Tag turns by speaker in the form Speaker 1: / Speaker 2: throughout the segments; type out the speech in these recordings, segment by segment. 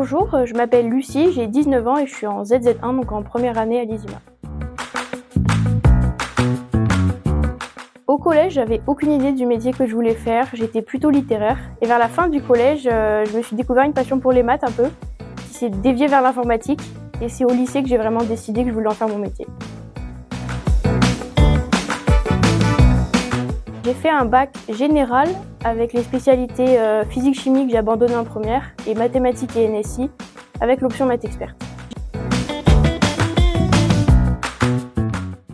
Speaker 1: bonjour, je m'appelle Lucie, j'ai 19 ans et je suis en ZZ1, donc en première année à l'ISIMA. Au collège, j'avais aucune idée du métier que je voulais faire, j'étais plutôt littéraire. Et vers la fin du collège, je me suis découvert une passion pour les maths un peu, qui s'est déviée vers l'informatique. Et c'est au lycée que j'ai vraiment décidé que je voulais en faire mon métier. J'ai fait un bac général avec les spécialités physique-chimie que j'ai abandonné en première et mathématiques et NSI avec l'option maths experte.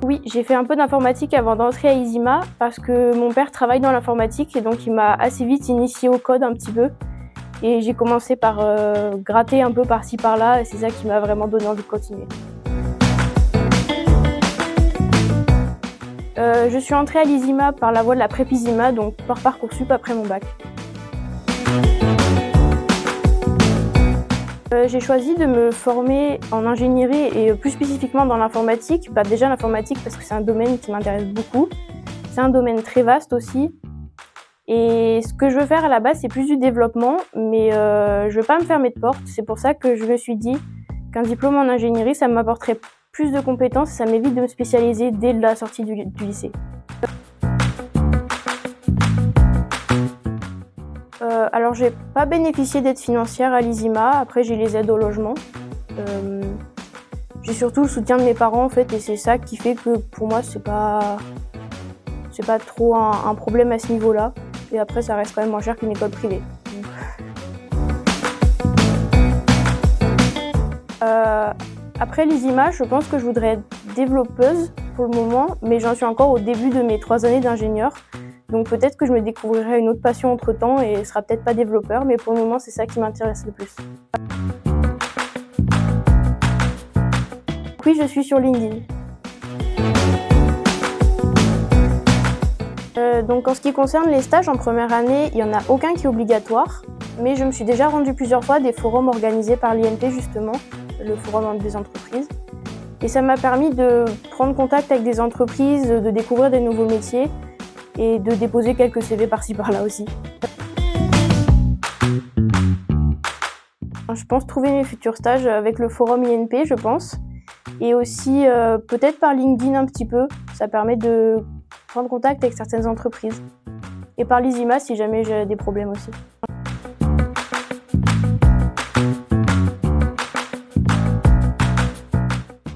Speaker 1: Oui, j'ai fait un peu d'informatique avant d'entrer à ISIMA parce que mon père travaille dans l'informatique et donc il m'a assez vite initiée au code un petit peu. Et j'ai commencé par gratter un peu par-ci par-là et c'est ça qui m'a vraiment donné envie de continuer. Je suis entrée à l'ISIMA par la voie de la PrEP ISIMA, donc par Parcoursup après mon bac. J'ai choisi de me former en ingénierie et plus spécifiquement dans l'informatique. Déjà l'informatique parce que c'est un domaine qui m'intéresse beaucoup. C'est un domaine très vaste aussi. Et ce que je veux faire à la base, c'est plus du développement, mais je veux pas me fermer de porte. C'est pour ça que je me suis dit qu'un diplôme en ingénierie, ça m'apporterait plus de compétences et ça m'évite de me spécialiser dès la sortie du lycée. Alors j'ai pas bénéficié d'aide financière à l'ISIMA, après j'ai les aides au logement. J'ai surtout le soutien de mes parents en fait et c'est ça qui fait que pour moi c'est pas trop un problème à ce niveau-là. Et après ça reste quand même moins cher qu'une école privée. Après l'ISIMA, je pense que je voudrais être développeuse pour le moment, mais j'en suis encore au début de mes 3 années d'ingénieur. Donc peut-être que je me découvrirai une autre passion entre-temps et ce sera peut-être pas développeur, mais pour le moment c'est ça qui m'intéresse le plus. Oui, je suis sur LinkedIn. Donc en ce qui concerne les stages en première année, il n'y en a aucun qui est obligatoire, mais je me suis déjà rendue plusieurs fois à des forums organisés par l'INP justement, le forum des entreprises. Et ça m'a permis de prendre contact avec des entreprises, de découvrir des nouveaux métiers et de déposer quelques CV par-ci par-là aussi. Je pense trouver mes futurs stages avec le forum INP, je pense. Et aussi peut-être par LinkedIn un petit peu, ça permet de prendre contact avec certaines entreprises. Et par l'ISIMA si jamais j'ai des problèmes aussi.